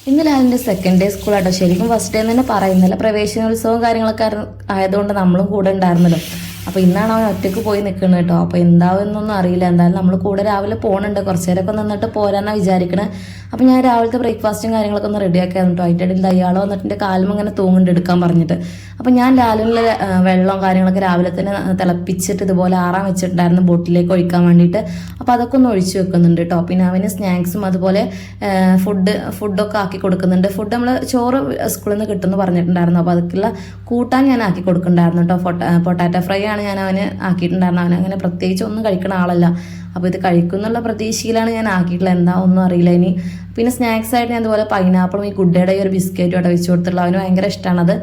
ഇന്ന് ലാലിൻ്റെ second day സ്കൂളാട്ടോ. ശരിക്കും first day തന്നെ പറയുന്നില്ല, പ്രവേശനോത്സവവും കാര്യങ്ങളൊക്കെ ആയതുകൊണ്ട് നമ്മളും കൂടെ ഉണ്ടായിരുന്നല്ലോ. അപ്പോൾ ഇന്നാണ് അവൻ ഒറ്റയ്ക്ക് പോയി നിൽക്കുന്നത് കേട്ടോ. അപ്പോൾ എന്താവുമെന്നൊന്നും അറിയില്ല. എന്തായാലും നമ്മൾ കൂടെ രാവിലെ പോകുന്നുണ്ട്, കുറച്ച് നേരമൊക്കെ നിന്നിട്ട് പോരാന്നാണ് വിചാരിക്കണത്. അപ്പോൾ ഞാൻ രാവിലത്തെ ബ്രേക്ക്ഫാസ്റ്റും കാര്യങ്ങളൊക്കെ ഒന്ന് റെഡിയാക്കിയായിരുന്നു കേട്ടോ. അതിൻ്റെ ഇടയിൽ അയാൾ വന്നിട്ട് എൻ്റെ കാലും ഇങ്ങനെ തൂങ്ങുന്നുണ്ട് എടുക്കാൻ പറഞ്ഞിട്ട്. അപ്പോൾ ഞാൻ ലാലിനുള്ള വെള്ളവും കാര്യങ്ങളൊക്കെ രാവിലെ തന്നെ തിളപ്പിച്ചിട്ട് ഇതുപോലെ ആറാൻ വെച്ചിട്ടുണ്ടായിരുന്നു ബോട്ടിലേക്ക് ഒഴിക്കാൻ വേണ്ടിയിട്ട്. അപ്പോൾ അതൊക്കെ ഒന്ന് ഒഴിച്ച് വെക്കുന്നുണ്ട് കേട്ടോ. പിന്നെ അവന് സ്നാക്സും അതുപോലെ ഫുഡൊക്കെ ആക്കി കൊടുക്കുന്നുണ്ട്. ഫുഡ് നമ്മൾ ചോറ് സ്കൂളിൽ നിന്ന് കിട്ടുമെന്ന് പറഞ്ഞിട്ടുണ്ടായിരുന്നു. അപ്പോൾ അതൊക്കെയുള്ള കൂട്ടാൻ ഞാൻ ആക്കി കൊടുക്കുന്നുണ്ടായിരുന്നു കേട്ടോ. പൊട്ടാറ്റോ ഫ്രൈ ആണ് ഞാൻ അവന് ആക്കിയിട്ടുണ്ടായിരുന്നത്. അവൻ അങ്ങനെ പ്രത്യേകിച്ച് ഒന്നും കഴിക്കുന്ന ആളല്ല. അപ്പോൾ ഇത് കഴിക്കുന്നുള്ള പ്രതീക്ഷയിലാണ് ഞാൻ ആക്കിയിട്ടുള്ളത്. എന്താ ഒന്നും അറിയില്ല ഇനി. പിന്നെ സ്നാക്സ് ആയിട്ട് ഞാൻ അതുപോലെ പൈനാപ്പിളും ഈ ഗുഡ്ഡയുടെ ഈ ഒരു ബിസ്ക്കറ്റും അവിടെ വെച്ച് കൊടുത്തിട്ടുള്ള അവന് ഭയങ്കര ഇഷ്ടമാണത്.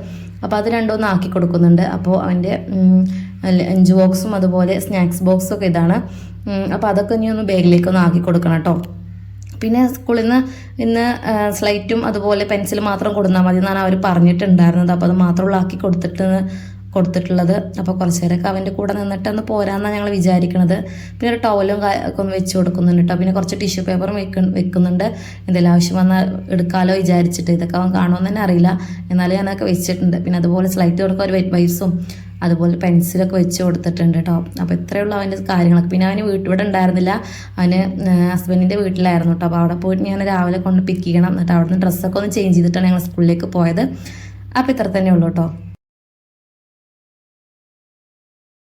അപ്പോൾ അത് രണ്ടൊന്നും ആക്കി കൊടുക്കുന്നുണ്ട്. അപ്പോൾ അവൻ്റെ ലഞ്ച് ബോക്സും അതുപോലെ സ്നാക്സ് ബോക്സും ഒക്കെ ഇതാണ്. അപ്പോൾ അതൊക്കെ ഇനി ഒന്ന് ബാഗിലേക്കൊന്ന് ആക്കി കൊടുക്കണം കേട്ടോ. പിന്നെ സ്കൂളിൽ നിന്ന് ഇന്ന് സ്ലൈറ്റും അതുപോലെ പെൻസിൽ മാത്രം കൊടുത്താൽ മതി എന്നാണ് അവർ പറഞ്ഞിട്ടുണ്ടായിരുന്നത്. അപ്പോൾ അത് മാത്രമുള്ള ആക്കി കൊടുത്തിട്ടുള്ളത്. അപ്പോൾ കുറച്ച് നേരമൊക്കെ അവൻ്റെ കൂടെ നിന്നിട്ടൊന്ന് പോരാന്നാണ് ഞങ്ങൾ വിചാരിക്കണത്. പിന്നെ ഒരു ടവലും ഒക്കെ ഒന്ന് വെച്ച് കൊടുക്കുന്നുണ്ട് കേട്ടോ. പിന്നെ കുറച്ച് ടിഷ്യൂ പേപ്പറും വെക്കുന്നുണ്ട്. എന്തെങ്കിലും ആവശ്യം വന്നാൽ എടുക്കാമല്ലോ വിചാരിച്ചിട്ട്. ഇതൊക്കെ അവൻ കാണുമെന്ന് തന്നെ അറിയില്ല, എന്നാലും ഞാനതൊക്കെ വെച്ചിട്ടുണ്ട്. പിന്നെ അതുപോലെ സ്ലൈറ്റ് കൊടുക്കുക, ഒരു വെറ്റ് വൈപ്സും അതുപോലെ പെൻസിലൊക്കെ വെച്ച് കൊടുത്തിട്ടുണ്ട് കേട്ടോ. അപ്പോൾ ഇത്രയുള്ള അവൻ്റെ കാര്യങ്ങളൊക്കെ. പിന്നെ അവന് ഇവിടെ ഉണ്ടായിരുന്നില്ല, അവന് ഹസ്ബൻഡിൻ്റെ വീട്ടിലായിരുന്നു കേട്ടോ. അപ്പോൾ അവിടെ പോയിട്ട് ഞാൻ രാവിലെ കൊണ്ട് പിക്ക് ചെയ്യണം. എന്നിട്ട് അവിടെ നിന്ന് ഡ്രസ്സൊക്കെ ഒന്ന് ചേഞ്ച് ചെയ്തിട്ടാണ് ഞങ്ങൾ സ്കൂളിലേക്ക് പോയത്. അപ്പോൾ ഇത്ര തന്നെ ഉള്ളൂ കേട്ടോ.